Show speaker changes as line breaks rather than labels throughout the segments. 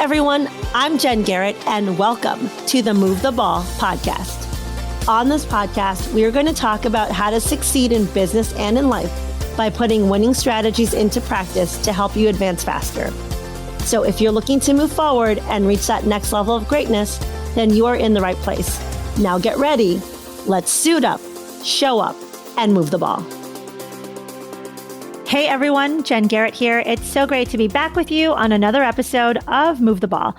everyone, I'm Jen Garrett, and welcome to the Move the Ball podcast. On this podcast, we are going to talk about how to succeed in business and in life by putting winning strategies into practice to help you advance faster. So if you're looking to move forward and reach that next level of greatness, then you are in the right place. Now get ready. Let's suit up, show up, and move the ball. Hey everyone, Jen Garrett here. It's so great to be back with you on another episode of Move the Ball.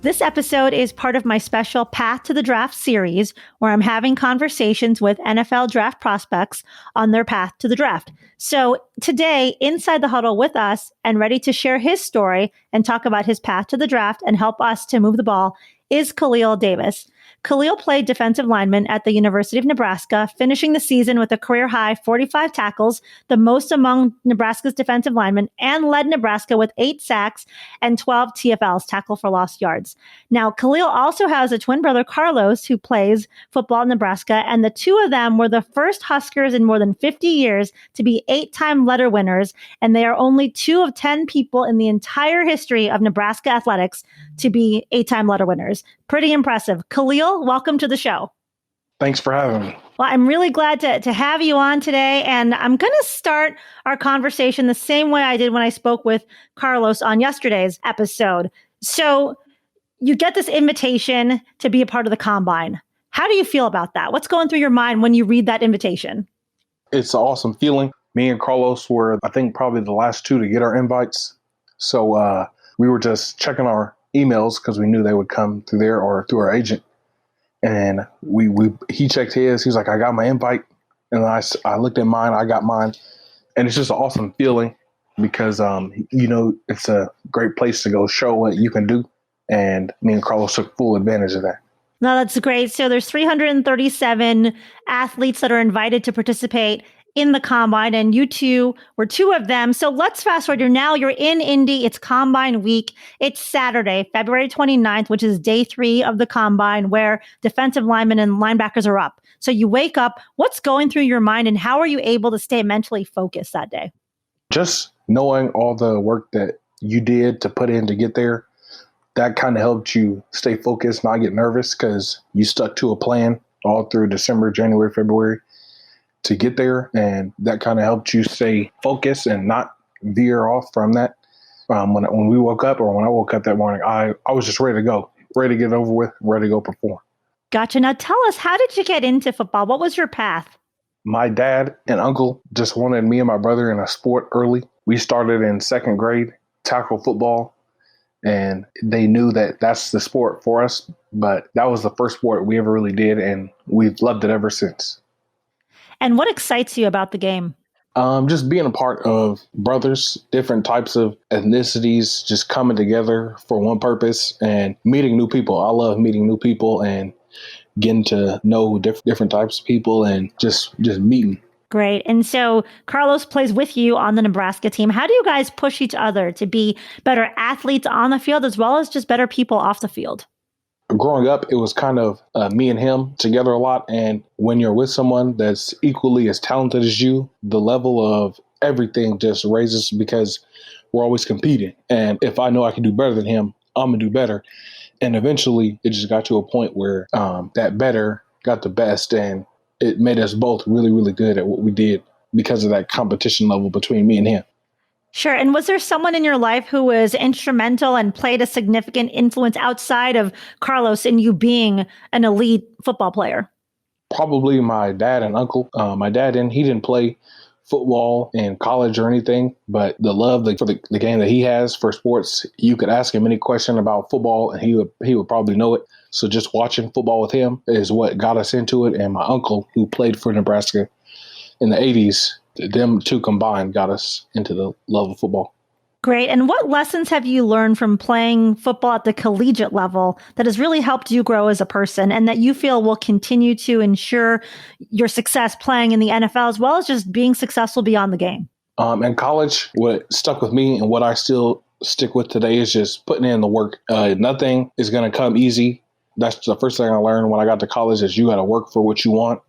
This episode is part of my special Path to the Draft series, where I'm having conversations with NFL draft prospects on their path to the draft. So today, inside the huddle with us and ready to share his story and talk about his path to the draft and help us to move the ball is Khalil Davis. Khalil played defensive lineman at the University of Nebraska, finishing the season with a career-high 45 tackles, the most among Nebraska's defensive linemen, and led Nebraska with 8 sacks and 12 TFLs, tackle for lost yards. Now, Khalil also has a twin brother, Carlos, who plays football in Nebraska, and the two of them were the first Huskers in more than 50 years to be 8-time letter winners, and they are only 2 of 10 people in the entire history of Nebraska Athletics to be 8-time letter winners. Pretty impressive. Khalil, welcome to the show.
Thanks for having me.
Well, I'm really glad to have you on today. And I'm going to start our conversation the same way I did when I spoke with Carlos on yesterday's episode. So you get this invitation to be a part of the Combine. How do you feel about that? What's going through your mind when you read that invitation?
It's an awesome feeling. Me and Carlos were, I think, probably the last 2 to get our invites. So we were just checking our emails because we knew they would come through there or through our agent. And he checked his. He was like, I got my invite. And I looked at mine. I got mine. And it's just an awesome feeling because, it's a great place to go show what you can do. And me and Carlos took full advantage of that.
No, that's great. So there's 337 athletes that are invited to participate in the Combine, and you two were 2 of them. So let's fast forward. You're in Indy. It's Combine week. It's Saturday, February 29th, which is day 3 of the Combine, where defensive linemen and linebackers are up. So you wake up. What's going through your mind, and how are you able to stay mentally focused that day?
Just knowing all the work that you did to put in to get there, that kind of helped you stay focused, not get nervous, because you stuck to a plan all through December, January, February to get there. And that kind of helped you stay focused and not veer off from that. When we woke up, or when I woke up that morning, I was just ready to go, ready to get over with, ready to go perform.
Gotcha. Now tell us, how did you get into football? What was your path?
My dad and uncle just wanted me and my brother in a sport early. We started in 2nd grade, tackle football, and they knew that that's the sport for us. But that was the first sport we ever really did, and we've loved it ever since.
And what excites you about the game?
Just being a part of brothers, different types of ethnicities, just coming together for one purpose and meeting new people. I love meeting new people and getting to know different types of people and just meeting.
Great. And so Carlos plays with you on the Nebraska team. How do you guys push each other to be better athletes on the field as well as just better people off the field?
Growing up, it was kind of me and him together a lot. And when you're with someone that's equally as talented as you, the level of everything just raises because we're always competing. And if I know I can do better than him, I'm going to do better. And eventually, it just got to a point where that better got the best. And it made us both really, really good at what we did because of that competition level between me and him.
Sure. And was there someone in your life who was instrumental and played a significant influence outside of Carlos in you being an elite football player?
Probably my dad and uncle. My dad, he didn't play football in college or anything, but the love for the game that he has for sports, you could ask him any question about football and he would probably know it. So just watching football with him is what got us into it. And my uncle, who played for Nebraska in the 80s, them 2 combined got us into the love of football.
Great. And what lessons have you learned from playing football at the collegiate level that has really helped you grow as a person and that you feel will continue to ensure your success playing in the NFL as well as just being successful beyond the game?
In college, what stuck with me and what I still stick with today is just putting in the work. Nothing is going to come easy. That's the first thing I learned when I got to college is you got to work for what you want.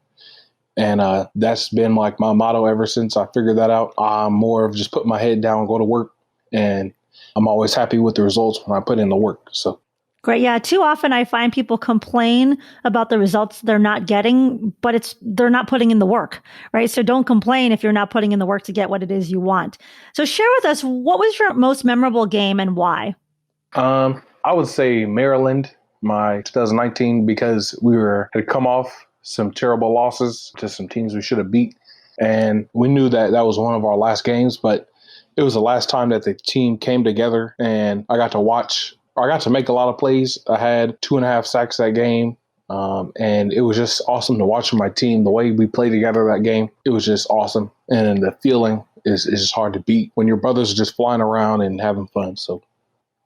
And that's been like my motto ever since I figured that out. I'm more of just put my head down, go to work, and I'm always happy with the results when I put in the work. So.
Great. Yeah. Too often I find people complain about the results they're not getting, but they're not putting in the work, right? So don't complain if you're not putting in the work to get what it is you want. So share with us, what was your most memorable game and why?
I would say Maryland, my 2019, because had come off some terrible losses to some teams we should have beat. And we knew that was one of our last games, but it was the last time that the team came together, and I got to make a lot of plays. I had 2.5 sacks that game. And it was just awesome to watch my team, the way we played together that game. It was just awesome. And the feeling is just hard to beat when your brothers are just flying around and having fun. So.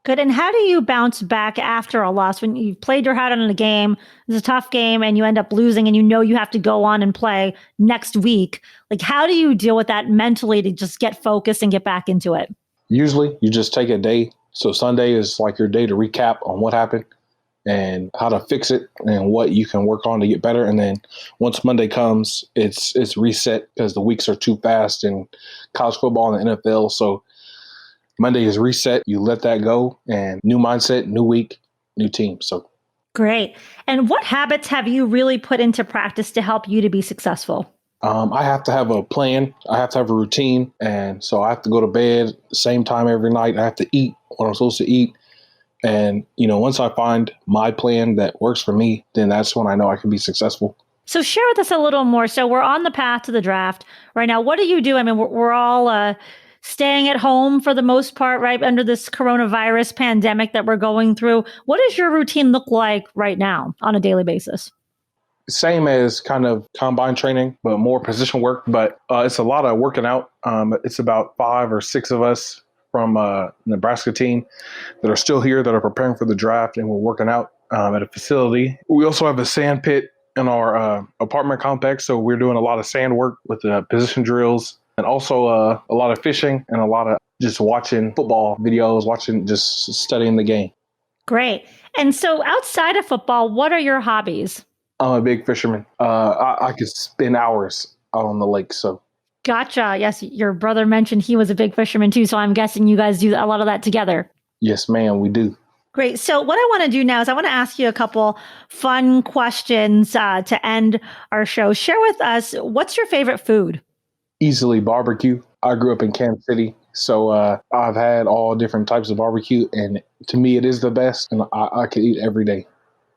Good. And how do you bounce back after a loss when you've played your heart out in a game? It's a tough game and you end up losing and you know you have to go on and play next week. Like, how do you deal with that mentally to just get focused and get back into it?
Usually you just take a day. So Sunday is like your day to recap on what happened and how to fix it and what you can work on to get better. And then once Monday comes, it's reset because the weeks are too fast in college football and the NFL. So Monday is reset. You let that go, and new mindset, new week, new team. So
great. And what habits have you really put into practice to help you to be successful?
I have to have a plan. I have to have a routine. And so I have to go to bed the same time every night. I have to eat what I'm supposed to eat. And, once I find my plan that works for me, then that's when I know I can be successful.
So share with us a little more. So we're on the path to the draft right now. What do you do? I mean, we're all staying at home for the most part, right, under this coronavirus pandemic that we're going through. What does your routine look like right now on a daily basis?
Same as kind of combine training, but more position work. But it's a lot of working out. It's about 5 or 6 of us from Nebraska team that are still here that are preparing for the draft, and we're working out at a facility. We also have a sand pit in our apartment complex, so we're doing a lot of sand work with the position drills, and also a lot of fishing and a lot of just watching football videos, just studying the game.
Great. And so outside of football, what are your hobbies?
I'm a big fisherman. I could spend hours out on the lake, so.
Gotcha. Yes, your brother mentioned he was a big fisherman too, so I'm guessing you guys do a lot of that together.
Yes, ma'am, we do.
Great. So what I want to do now is I want to ask you a couple fun questions to end our show. Share with us, what's your favorite food?
Easily barbecue. I grew up in Kansas City, so I've had all different types of barbecue, and to me, it is the best, and I could eat every day.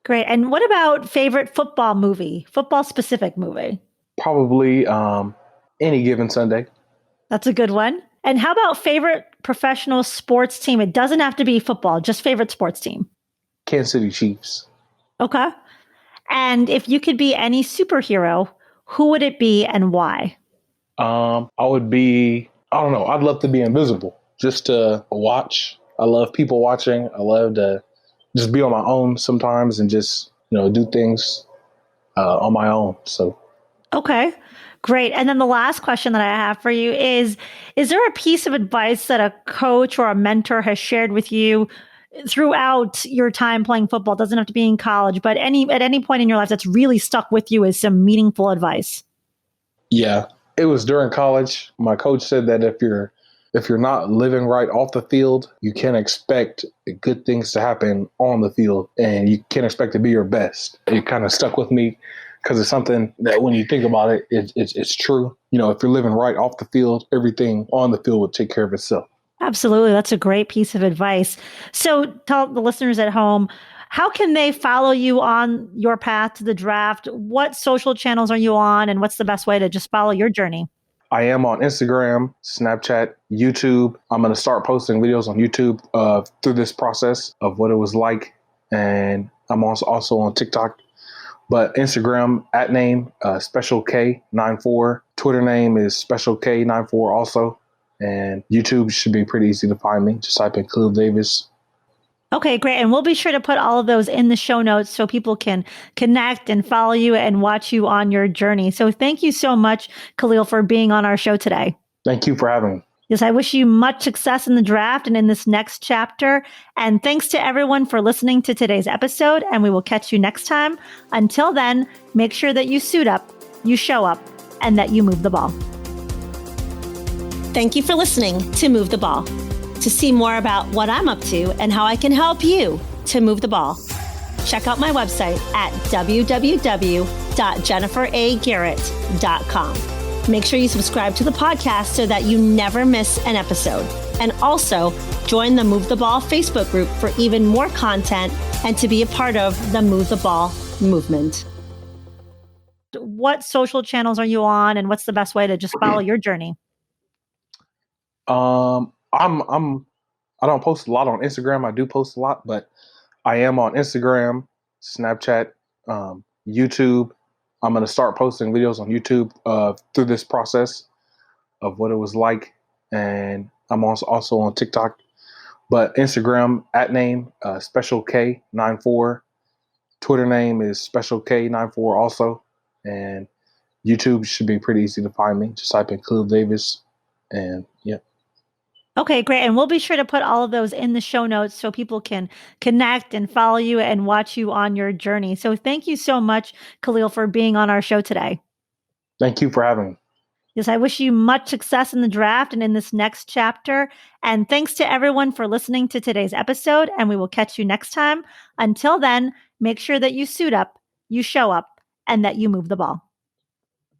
Great. And what about favorite football specific movie?
Probably Any Given Sunday.
That's a good one. And how about favorite professional sports team? It doesn't have to be football, just favorite sports team.
Kansas City Chiefs.
Okay. And if you could be any superhero, who would it be and why?
I would be, I don't know, I'd love to be invisible, just to watch. I love people watching. I love to just be on my own sometimes and just, do things on my own. So.
Okay, great. And then the last question that I have for you is there a piece of advice that a coach or a mentor has shared with you throughout your time playing football? It doesn't have to be in college, but at any point in your life that's really stuck with you as some meaningful advice?
Yeah, it was during college. My coach said that if you're not living right off the field, you can't expect good things to happen on the field, and you can't expect to be your best. It kind of stuck with me because it's something that when you think about it, it's true. If you're living right off the field, everything on the field will take care of itself.
Absolutely. That's a great piece of advice. So tell the listeners at home, how can they follow you on your path to the draft? What social channels are you on, and what's the best way to just follow your journey?
I am on Instagram, Snapchat, YouTube. I'm going to start posting videos on YouTube through this process of what it was like. And I'm also on TikTok. But Instagram, @name, Special K94. Twitter name is Special K94 also. And YouTube should be pretty easy to find me. Just type in Khalil Davis.
Okay, great. And we'll be sure to put all of those in the show notes so people can connect and follow you and watch you on your journey. So thank you so much, Khalil, for being on our show today.
Thank you for having me.
Yes, I wish you much success in the draft and in this next chapter. And thanks to everyone for listening to today's episode. And we will catch you next time. Until then, make sure that you suit up, you show up, and that you move the ball. Thank you for listening to Move the Ball. To see more about what I'm up to and how I can help you to move the ball, check out my website at www.jenniferagarrett.com. Make sure you subscribe to the podcast so that you never miss an episode. And also join the Move the Ball Facebook group for even more content and to be a part of the Move the Ball movement. What social channels are you on, and what's the best way to just follow your journey?
I don't post a lot on Instagram. I do post a lot, but I am on Instagram, Snapchat, YouTube. I'm going to start posting videos on YouTube through this process of what it was like. And I'm also on TikTok, but Instagram @name Special K94. Twitter name is Special K94 also. And YouTube should be pretty easy to find me. Just type in Khalil Davis and yeah.
Okay, great. And we'll be sure to put all of those in the show notes so people can connect and follow you and watch you on your journey. So thank you so much, Khalil, for being on our show today.
Thank you for having me.
Yes, I wish you much success in the draft and in this next chapter. And thanks to everyone for listening to today's episode. And we will catch you next time. Until then, make sure that you suit up, you show up, and that you move the ball.